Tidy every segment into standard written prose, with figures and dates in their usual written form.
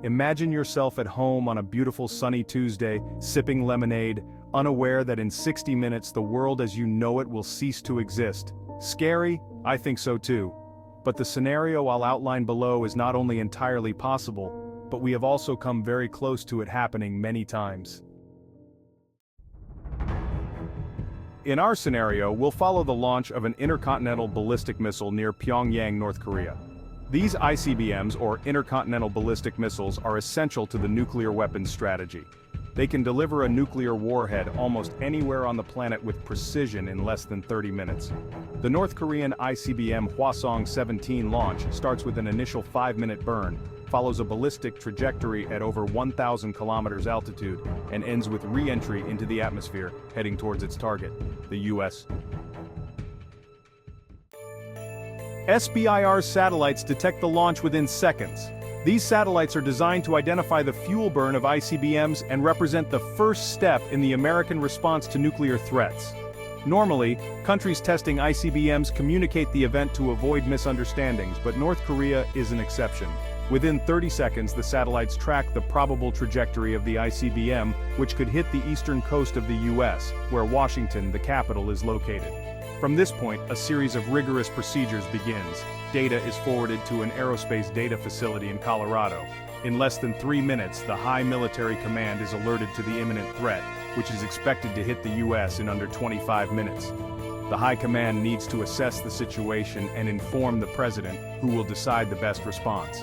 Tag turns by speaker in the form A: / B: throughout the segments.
A: Imagine yourself at home on a beautiful sunny Tuesday, sipping lemonade, unaware that in 60 minutes the world as you know it will cease to exist. Scary? I think so too. But the scenario I'll outline below is not only entirely possible, but we have also come very close to it happening many times. In our scenario, we'll follow the launch of an intercontinental ballistic missile near Pyongyang, North Korea. These ICBMs, or intercontinental ballistic missiles, are essential to the nuclear weapons strategy. They can deliver a nuclear warhead almost anywhere on the planet with precision in less than 30 minutes. The North Korean ICBM Hwasong-17 launch starts with an initial 5-minute burn, follows a ballistic trajectory at over 1,000 kilometers altitude, and ends with re-entry into the atmosphere, heading towards its target, the U.S. SBIR's satellites detect the launch within seconds. These satellites are designed to identify the fuel burn of ICBMs and represent the first step in the American response to nuclear threats. Normally, countries testing ICBMs communicate the event to avoid misunderstandings, but North Korea is an exception. Within 30 seconds, the satellites track the probable trajectory of the ICBM, which could hit the eastern coast of the U.S., where Washington, the capital, is located. From this point, a series of rigorous procedures begins. Data is forwarded to an aerospace data facility in Colorado. In less than 3 minutes, the High Military Command is alerted to the imminent threat, which is expected to hit the U.S. in under 25 minutes. The High Command needs to assess the situation and inform the President, who will decide the best response.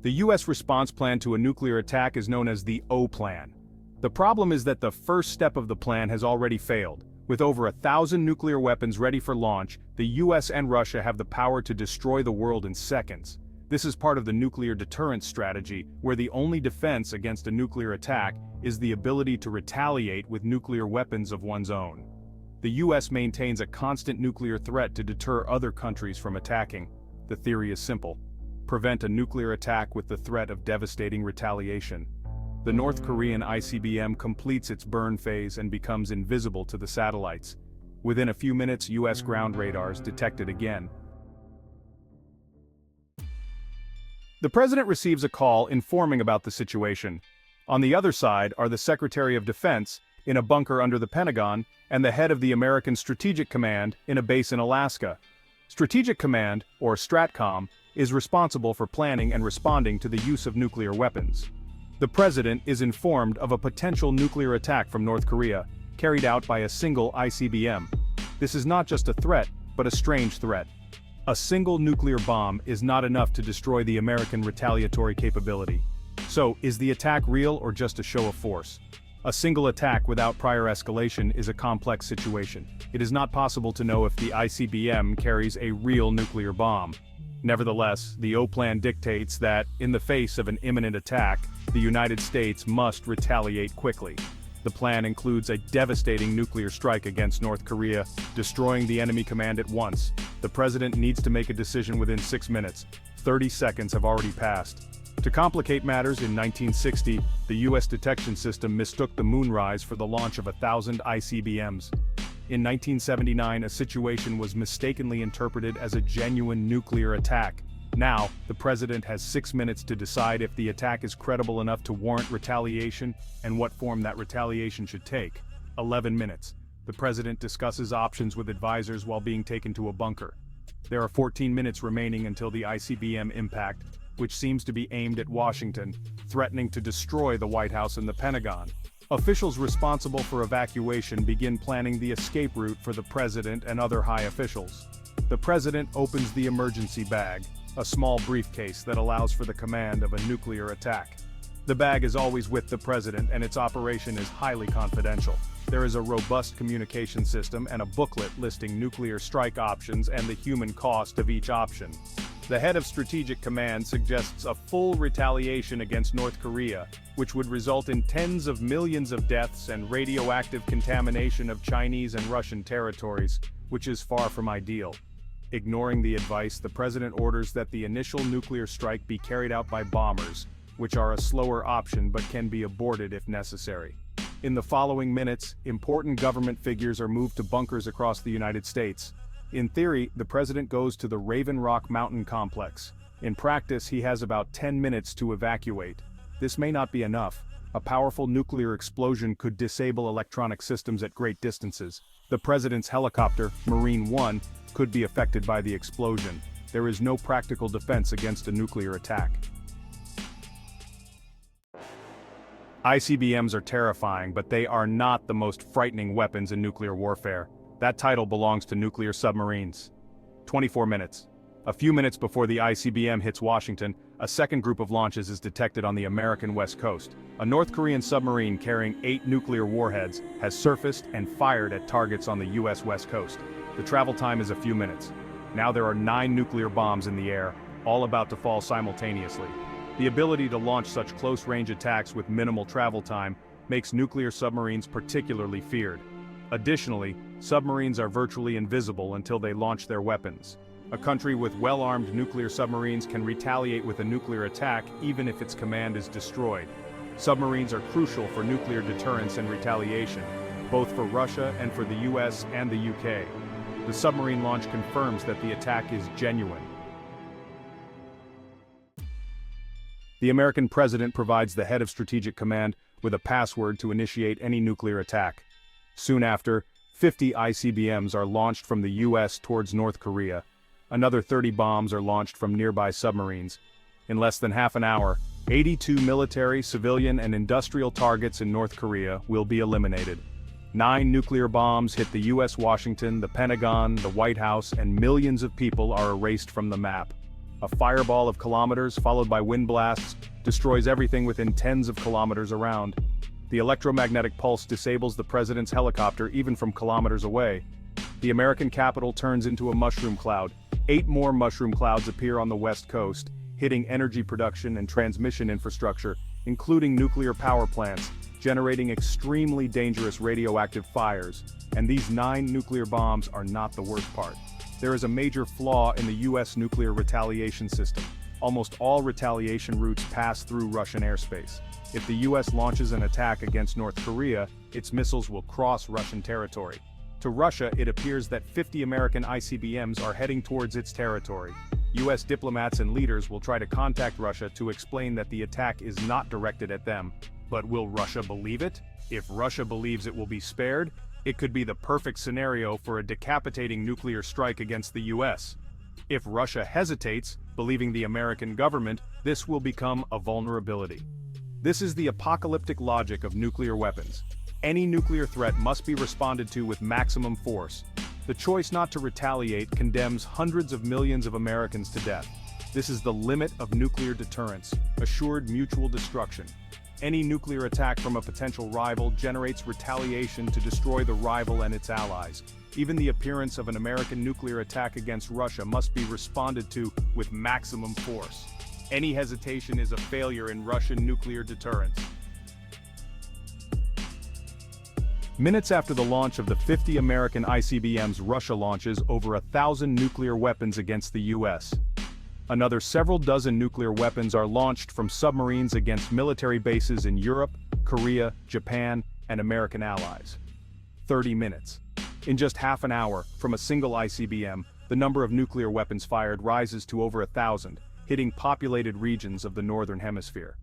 A: The U.S. response plan to a nuclear attack is known as the O Plan. The problem is that the first step of the plan has already failed. With over 1,000 nuclear weapons ready for launch, the US and Russia have the power to destroy the world in seconds. This is part of the nuclear deterrence strategy, where the only defense against a nuclear attack is the ability to retaliate with nuclear weapons of one's own. The US maintains a constant nuclear threat to deter other countries from attacking. The theory is simple: prevent a nuclear attack with the threat of devastating retaliation. The North Korean ICBM completes its burn phase and becomes invisible to the satellites. Within a few minutes, US ground radars detect it again. The President receives a call informing about the situation. On the other side are the Secretary of Defense, in a bunker under the Pentagon, and the head of the American Strategic Command, in a base in Alaska. Strategic Command, or STRATCOM, is responsible for planning and responding to the use of nuclear weapons. The President is informed of a potential nuclear attack from North Korea, carried out by a single ICBM. This is not just a threat, but a strange threat. A single nuclear bomb is not enough to destroy the American retaliatory capability. So, is the attack real or just a show of force? A single attack without prior escalation is a complex situation. It is not possible to know if the ICBM carries a real nuclear bomb. Nevertheless, the O Plan dictates that, in the face of an imminent attack, the United States must retaliate quickly. The plan includes a devastating nuclear strike against North Korea, destroying the enemy command at once. The President needs to make a decision within 6 minutes. 30 seconds have already passed. To complicate matters, in 1960, the U.S. detection system mistook the moonrise for the launch of 1,000 ICBMs. In 1979, a situation was mistakenly interpreted as a genuine nuclear attack. Now, the President has 6 minutes to decide if the attack is credible enough to warrant retaliation and what form that retaliation should take. 11 minutes. The President discusses options with advisors while being taken to a bunker. There are 14 minutes remaining until the ICBM impact, which seems to be aimed at Washington, threatening to destroy the White House and the Pentagon. Officials responsible for evacuation begin planning the escape route for the President and other high officials. The President opens the emergency bag, a small briefcase that allows for the command of a nuclear attack. The bag is always with the President and its operation is highly confidential. There is a robust communication system and a booklet listing nuclear strike options and the human cost of each option. The head of Strategic Command suggests a full retaliation against North Korea, which would result in tens of millions of deaths and radioactive contamination of Chinese and Russian territories, which is far from ideal. Ignoring the advice, the President orders that the initial nuclear strike be carried out by bombers, which are a slower option but can be aborted if necessary. In the following minutes, important government figures are moved to bunkers across the United States. In theory, the President goes to the Raven Rock Mountain Complex. In practice, he has about 10 minutes to evacuate. This may not be enough. A powerful nuclear explosion could disable electronic systems at great distances. The president's helicopter, Marine One, could be affected by the explosion. There is no practical defense against a nuclear attack. ICBMs are terrifying, but they are not the most frightening weapons in nuclear warfare. That title belongs to nuclear submarines. 24 minutes. A few minutes before the ICBM hits Washington, a second group of launches is detected on the American West Coast. A North Korean submarine carrying 8 nuclear warheads has surfaced and fired at targets on the US West Coast. The travel time is a few minutes. Now there are 9 nuclear bombs in the air, all about to fall simultaneously. The ability to launch such close-range attacks with minimal travel time makes nuclear submarines particularly feared. Additionally, submarines are virtually invisible until they launch their weapons. A country with well-armed nuclear submarines can retaliate with a nuclear attack even if its command is destroyed. Submarines are crucial for nuclear deterrence and retaliation, both for Russia and for the US and the UK. The submarine launch confirms that the attack is genuine. The American president provides the head of Strategic Command with a password to initiate any nuclear attack. Soon after, 50 ICBMs are launched from the US towards North Korea. Another 30 bombs are launched from nearby submarines. In less than half an hour, 82 military, civilian, and industrial targets in North Korea will be eliminated. 9 nuclear bombs hit the US Washington, the Pentagon, the White House, and millions of people are erased from the map. A fireball of kilometers, followed by wind blasts, destroys everything within tens of kilometers around. The electromagnetic pulse disables the president's helicopter even from kilometers away. The American capital turns into a mushroom cloud. 8 more mushroom clouds appear on the West Coast, hitting energy production and transmission infrastructure, including nuclear power plants, generating extremely dangerous radioactive fires. And these 9 nuclear bombs are not the worst part. There is a major flaw in the US nuclear retaliation system. Almost all retaliation routes pass through Russian airspace. If the US launches an attack against North Korea, its missiles will cross Russian territory. To Russia, it appears that 50 American ICBMs are heading towards its territory. US diplomats and leaders will try to contact Russia to explain that the attack is not directed at them. But will Russia believe it? If Russia believes it will be spared, it could be the perfect scenario for a decapitating nuclear strike against the US. If Russia hesitates, believing the American government, this will become a vulnerability. This is the apocalyptic logic of nuclear weapons. Any nuclear threat must be responded to with maximum force. The choice not to retaliate condemns hundreds of millions of Americans to death. This is the limit of nuclear deterrence, assured mutual destruction. Any nuclear attack from a potential rival generates retaliation to destroy the rival and its allies. Even the appearance of an American nuclear attack against Russia must be responded to with maximum force. Any hesitation is a failure in Russian nuclear deterrence. Minutes after the launch of the 50 American ICBMs, Russia launches over 1,000 nuclear weapons against the US. Another several dozen nuclear weapons are launched from submarines against military bases in Europe, Korea, Japan, and American allies. 30 minutes. In just half an hour, from a single ICBM, the number of nuclear weapons fired rises to over 1,000, hitting populated regions of the Northern Hemisphere.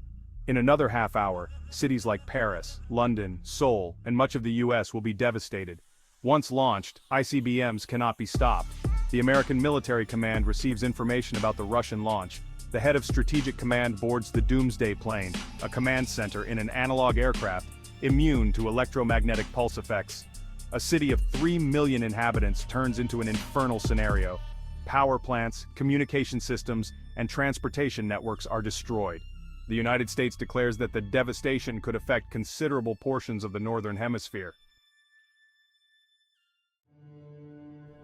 A: In another half hour, cities like Paris, London, Seoul, and much of the US will be devastated. Once launched, ICBMs cannot be stopped. The American Military Command receives information about the Russian launch. The head of Strategic Command boards the Doomsday plane, a command center in an analog aircraft, immune to electromagnetic pulse effects. A city of 3 million inhabitants turns into an infernal scenario. Power plants, communication systems, and transportation networks are destroyed. The United States declares that the devastation could affect considerable portions of the Northern Hemisphere.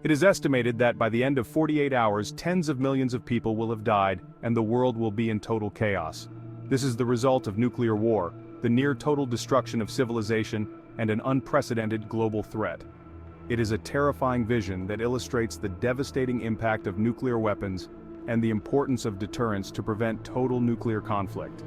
A: It is estimated that by the end of 48 hours, tens of millions of people will have died, and the world will be in total chaos. This is the result of nuclear war, the near-total destruction of civilization, and an unprecedented global threat. It is a terrifying vision that illustrates the devastating impact of nuclear weapons and the importance of deterrence to prevent total nuclear conflict.